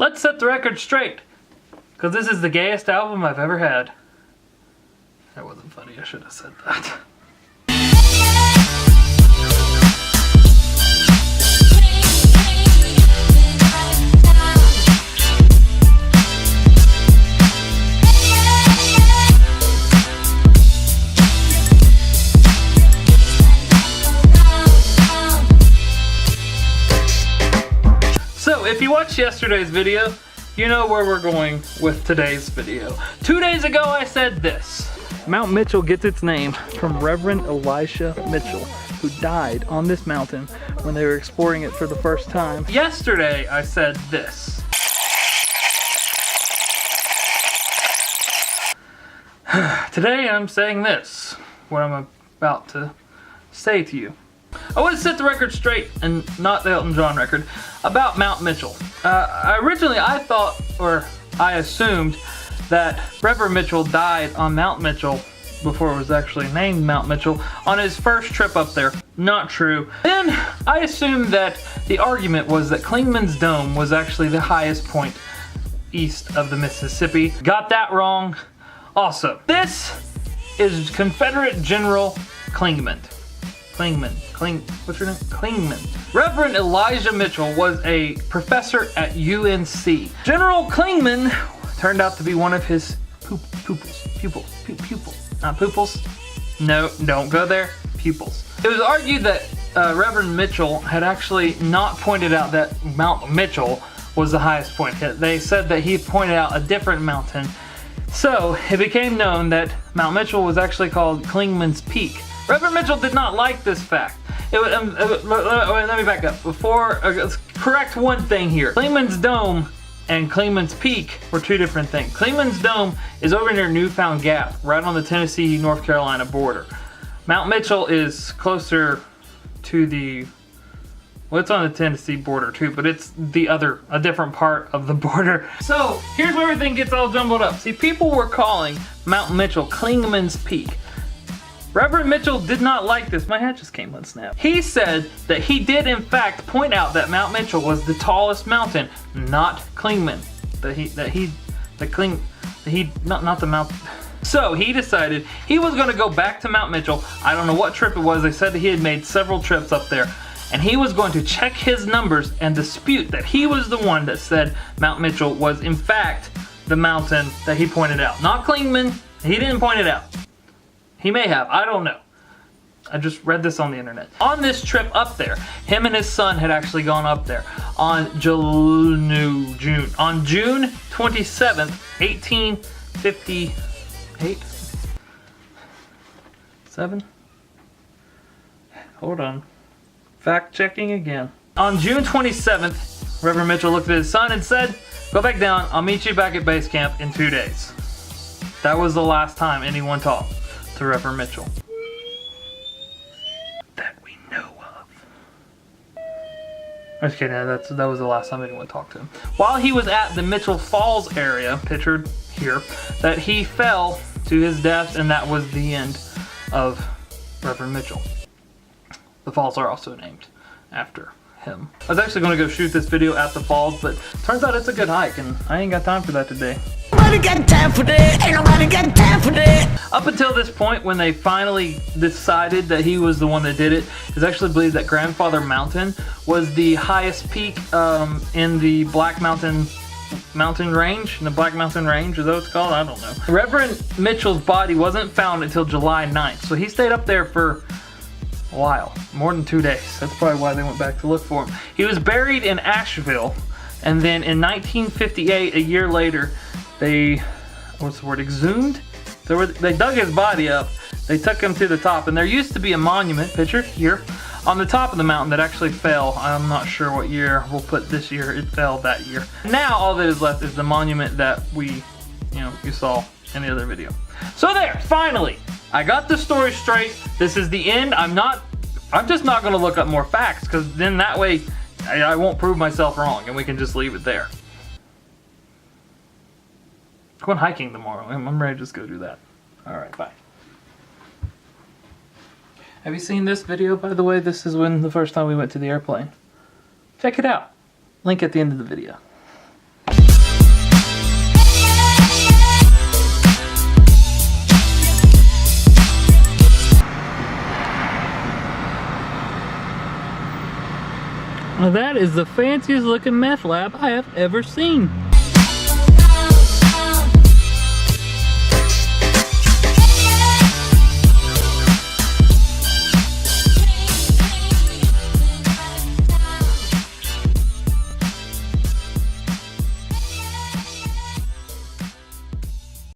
Let's set the record straight, because this is the gayest album I've ever had. That wasn't funny, I should have said that. So, if you watched yesterday's video, you know where we're going with today's video. 2 days ago I said this. Mount Mitchell gets its name from Reverend Elisha Mitchell, who died on this mountain when they were exploring it for the first time. Yesterday I said this. Today I'm saying this, what I'm about to say to you. I want to set the record straight, and not the Elton John record, about Mount Mitchell. Originally I thought, or I assumed, that Reverend Mitchell died on Mount Mitchell before it was actually named Mount Mitchell on his first trip up there. Not true. Then I assumed that the argument was that Clingman's Dome was actually the highest point east of the Mississippi. Got that wrong. Also, this is Confederate General Clingman. What's your name? Clingman. Reverend Elijah Mitchell was a professor at UNC. General Clingman turned out to be one of his pupils. Not pupils. No, don't go there. Pupils. It was argued that Reverend Mitchell had actually not pointed out that Mount Mitchell was the highest point. They said that he pointed out a different mountain. So it became known that Mount Mitchell was actually called Clingman's Peak. Reverend Mitchell did not like this fact. Let me back up. Before, correct one thing here. Clingman's Dome and Clingman's Peak were two different things. Clingman's Dome is over near Newfound Gap, right on the Tennessee-North Carolina border. Mount Mitchell is closer to the, well, it's on the Tennessee border too, but it's a different part of the border. So, here's where everything gets all jumbled up. See, people were calling Mount Mitchell Clingman's Peak. Reverend Mitchell did not like this. My hat just came unsnapped. He said that he did in fact point out that Mount Mitchell was the tallest mountain, not Clingman. Not the Mount. So he decided he was gonna go back to Mount Mitchell. I don't know what trip it was. They said that he had made several trips up there. And he was going to check his numbers and dispute that he was the one that said Mount Mitchell was in fact the mountain that he pointed out. Not Clingman. He didn't point it out. He may have, I don't know. I just read this on the internet. On this trip up there, him and his son had actually gone up there on June 27th, 1858. 7? Hold on. Fact checking again. On June 27th, Reverend Mitchell looked at his son and said, "Go back down, I'll meet you back at base camp in 2 days." That was the last time anyone talked to Reverend Mitchell that we know of. I'm just kidding, that was the last time anyone talked to him. While he was at the Mitchell Falls area, pictured here, that he fell to his death, and that was the end of Reverend Mitchell. The falls are also named after him. I was actually going to go shoot this video at the falls, but turns out it's a good hike, and I ain't got time for that today. Nobody got time for that. Ain't nobody got time for that. Up until this point, when they finally decided that he was the one that did it, it's actually believed that Grandfather Mountain was the highest peak in the Black Mountain Range. In the Black Mountain Range, is that what it's called? I don't know. Reverend Mitchell's body wasn't found until July 9th, so he stayed up there for a while, more than 2 days. That's probably why they went back to look for him. He was buried in Asheville, and then in 1958, a year later, they, exhumed? They dug his body up, they took him to the top, and there used to be a monument, pictured here, on the top of the mountain that actually fell. I'm not sure what year, we'll put this year, it fell that year. Now all that is left is the monument that you saw in the other video. So there, finally, I got the story straight. This is the end. I'm just not gonna look up more facts, because then that way I won't prove myself wrong and we can just leave it there. Going hiking tomorrow. I'm ready to just go do that. Alright, bye. Have you seen this video, by the way? This is the first time we went to the airplane. Check it out. Link at the end of the video. That is the fanciest looking meth lab I have ever seen.